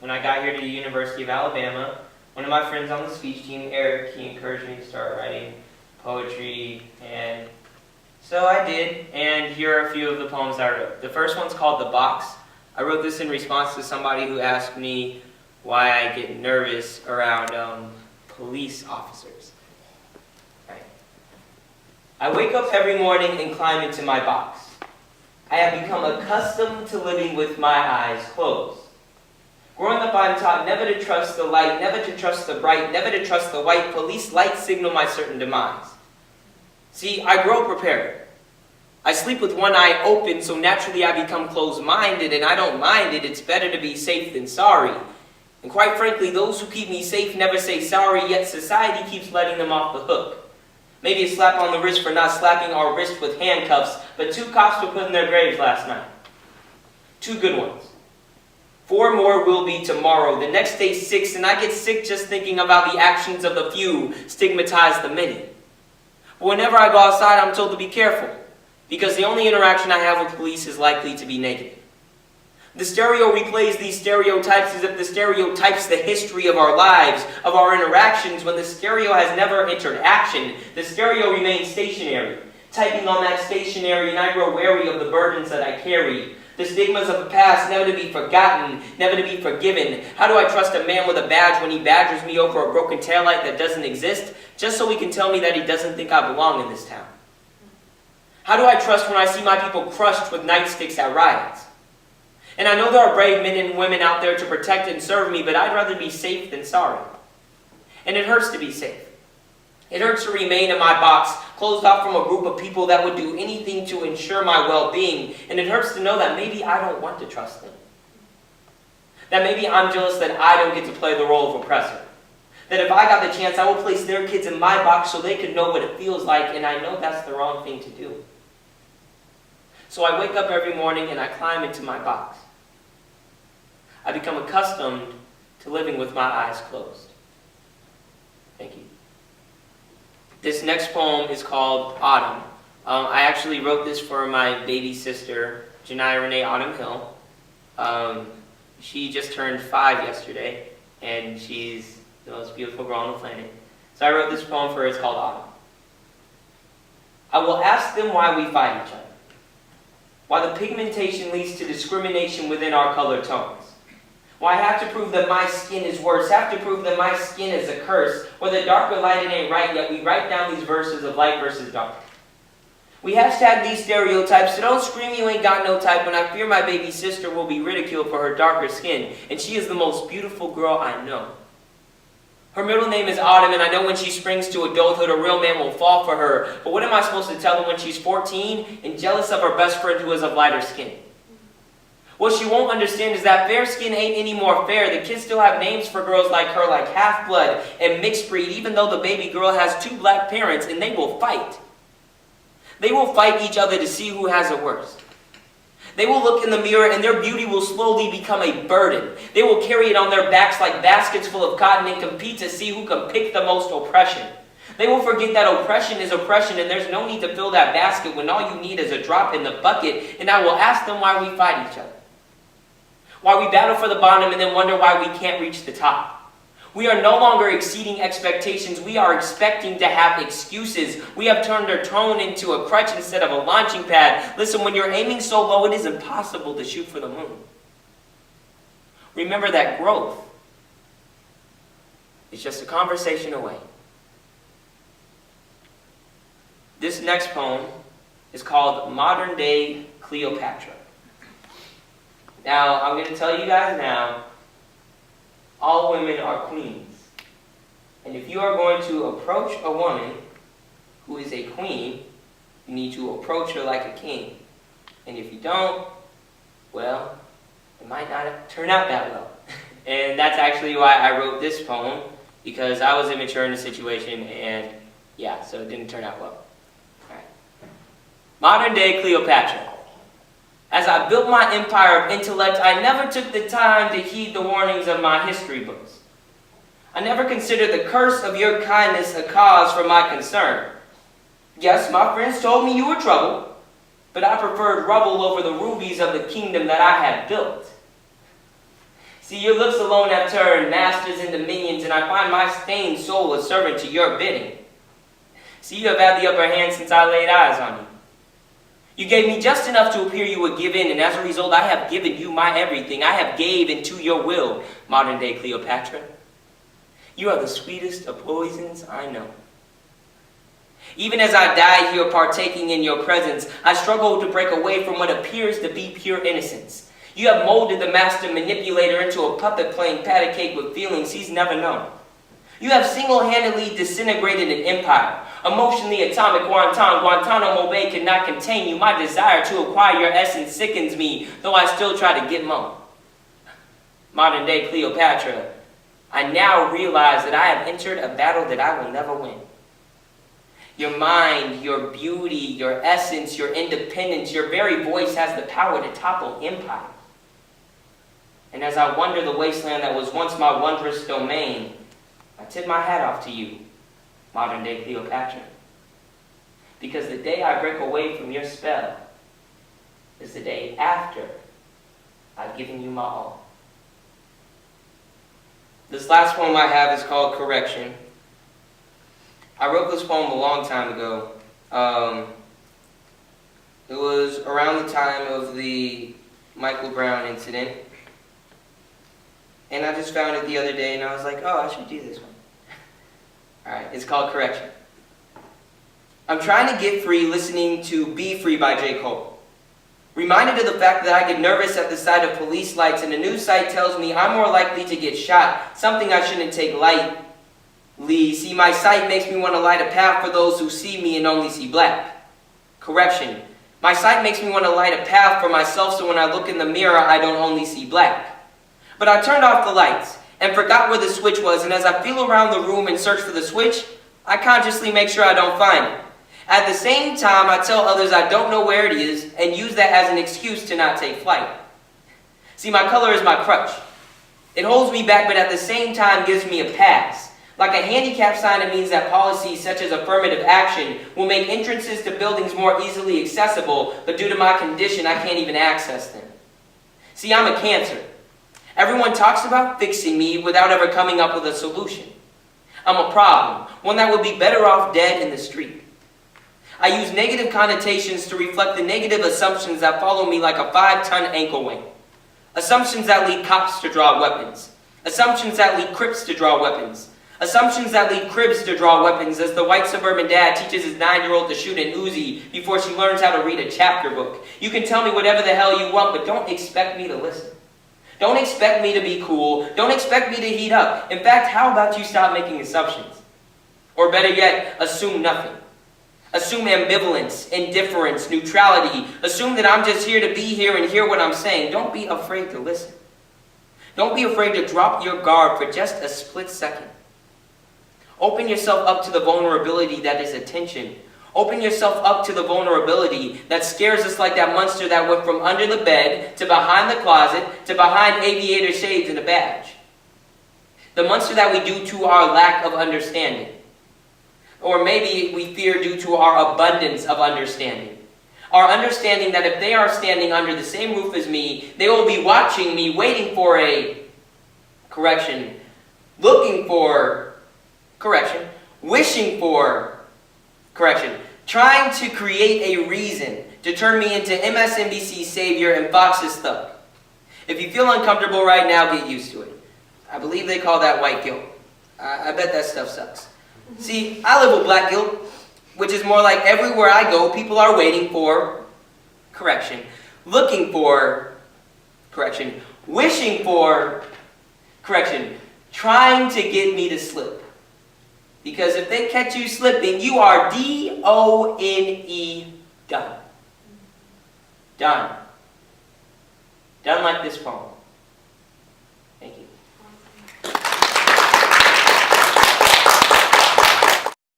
When I got here to the University of Alabama, one of my friends on the speech team, Eric, he encouraged me to start writing poetry, and so I did, and here are a few of the poems I wrote. The first one's called The Box. I wrote this in response to somebody who asked me why I get nervous around police officers. Right. I wake up every morning and climb into my box. I have become accustomed to living with my eyes closed. Growing up, I'm taught never to trust the light, never to trust the bright, never to trust the white. Police lights signal my certain demise. See, I grow prepared. I sleep with one eye open, so naturally I become closed-minded, and I don't mind it. It's better to be safe than sorry. And quite frankly, those who keep me safe never say sorry, yet society keeps letting them off the hook. Maybe a slap on the wrist for not slapping our wrist with handcuffs, but 2 cops were put in their graves last night. 2 good ones. 4 more will be tomorrow. The next day 6, and I get sick just thinking about the actions of the few stigmatize the many. But whenever I go outside, I'm told to be careful, because the only interaction I have with police is likely to be negative. The stereo replays these stereotypes as if the stereotypes the history of our lives, of our interactions, when the stereo has never entered action. The stereo remains stationary, typing on that stationary, and I grow wary of the burdens that I carry. The stigmas of the past, never to be forgotten, never to be forgiven. How do I trust a man with a badge when he badgers me over a broken taillight that doesn't exist, just so he can tell me that he doesn't think I belong in this town? How do I trust when I see my people crushed with nightsticks at riots? And I know there are brave men and women out there to protect and serve me, but I'd rather be safe than sorry. And it hurts to be safe. It hurts to remain in my box, closed off from a group of people that would do anything to ensure my well-being. And it hurts to know that maybe I don't want to trust them. That maybe I'm jealous that I don't get to play the role of oppressor. That if I got the chance, I will place their kids in my box so they could know what it feels like, and I know that's the wrong thing to do. So I wake up every morning and I climb into my box. I become accustomed to living with my eyes closed. Thank you. This next poem is called Autumn. I actually wrote this for my baby sister, Jahman Hill. She just turned 5 yesterday, and she's the most beautiful girl on the planet. So I wrote this poem for her. It's called Autumn. I will ask them why we fight each other, why the pigmentation leads to discrimination within our color tones. Why I have to prove that my skin is worse, have to prove that my skin is a curse. Whether dark or light, it ain't right, yet we write down these verses of light versus dark. We hashtag these stereotypes, so don't scream you ain't got no type when I fear my baby sister will be ridiculed for her darker skin, and she is the most beautiful girl I know. Her middle name is Autumn, and I know when she springs to adulthood, a real man will fall for her. But what am I supposed to tell her when she's 14 and jealous of her best friend who is of lighter skin? What she won't understand is that fair skin ain't any more fair. The kids still have names for girls like her, like half-blood and mixed breed, even though the baby girl has 2 black parents, and they will fight. They will fight each other to see who has it worse. They will look in the mirror and their beauty will slowly become a burden. They will carry it on their backs like baskets full of cotton and compete to see who can pick the most oppression. They will forget that oppression is oppression, and there's no need to fill that basket when all you need is a drop in the bucket. And I will ask them why we fight each other. Why we battle for the bottom and then wonder why we can't reach the top. We are no longer exceeding expectations. We are expecting to have excuses. We have turned our tone into a crutch instead of a launching pad. Listen, when you're aiming so low, it is impossible to shoot for the moon. Remember that growth is just a conversation away. This next poem is called Modern Day Cleopatra. Now, I'm going to tell you guys now, all women are queens. And if you are going to approach a woman who is a queen, you need to approach her like a king. And if you don't, well, it might not turn out that well. And that's actually why I wrote this poem, because I was immature in the situation, and yeah, so it didn't turn out well. All right. Modern Day Cleopatra. As I built my empire of intellect, I never took the time to heed the warnings of my history books. I never considered the curse of your kindness a cause for my concern. Yes, my friends told me you were trouble, but I preferred rubble over the rubies of the kingdom that I had built. See, your looks alone have turned masters into minions, and I find my stained soul a servant to your bidding. See, you have had the upper hand since I laid eyes on you. You gave me just enough to appear you would give in, and as a result, I have given you my everything. I have gave into your will, modern-day Cleopatra. You are the sweetest of poisons I know. Even as I die here partaking in your presence, I struggle to break away from what appears to be pure innocence. You have molded the master manipulator into a puppet playing patty cake with feelings he's never known. You have single-handedly disintegrated an empire. Emotionally atomic Guantanamo Bay cannot contain you. My desire to acquire your essence sickens me, though I still try to get mum. Modern-day Cleopatra, I now realize that I have entered a battle that I will never win. Your mind, your beauty, your essence, your independence, your very voice has the power to topple empires. And as I wander the wasteland that was once my wondrous domain, I tip my hat off to you, modern-day Cleopatra. Because the day I break away from your spell is the day after I've given you my all. This last poem I have is called Correction. I wrote this poem a long time ago. It was around the time of the Michael Brown incident. And I just found it the other day and I was like, oh, I should do this one. Alright, it's called Correction. I'm trying to get free listening to Be Free by J. Cole. Reminded of the fact that I get nervous at the sight of police lights and a news site tells me I'm more likely to get shot, something I shouldn't take lightly. See, my sight makes me want to light a path for those who see me and only see black. Correction. My sight makes me want to light a path for myself so when I look in the mirror I don't only see black. But I turned off the lights and forgot where the switch was, and as I feel around the room and search for the switch, I consciously make sure I don't find it. At the same time, I tell others I don't know where it is and use that as an excuse to not take flight. See, my color is my crutch. It holds me back, but at the same time gives me a pass. Like a handicap sign, it means that policies such as affirmative action will make entrances to buildings more easily accessible, but due to my condition, I can't even access them. See, I'm a cancer. Everyone talks about fixing me without ever coming up with a solution. I'm a problem, one that would be better off dead in the street. I use negative connotations to reflect the negative assumptions that follow me like a 5-ton ankle weight. Assumptions that lead cops to draw weapons. Assumptions that lead Crips to draw weapons. Assumptions that lead Cribs to draw weapons as the white suburban dad teaches his 9-year-old to shoot an Uzi before she learns how to read a chapter book. You can tell me whatever the hell you want, but don't expect me to listen. Don't expect me to be cool. Don't expect me to heat up. In fact, how about you stop making assumptions? Or better yet, assume nothing. Assume ambivalence, indifference, neutrality. Assume that I'm just here to be here and hear what I'm saying. Don't be afraid to listen. Don't be afraid to drop your guard for just a split second. Open yourself up to the vulnerability that is attention. Open yourself up to the vulnerability that scares us like that monster that went from under the bed to behind the closet to behind aviator shades and a badge. The monster that we do to our lack of understanding. Or maybe we fear due to our abundance of understanding. Our understanding that if they are standing under the same roof as me, they will be watching me, waiting for a correction, looking for correction, wishing for correction, trying to create a reason to turn me into MSNBC's savior and Fox's thug. If you feel uncomfortable right now, get used to it. I believe they call that white guilt. I bet that stuff sucks. See, I live with black guilt, which is more like everywhere I go, people are waiting for correction, looking for correction, wishing for correction, trying to get me to slip. Because if they catch you slipping, you are D-O-N-E, done. Done. Done like this poem.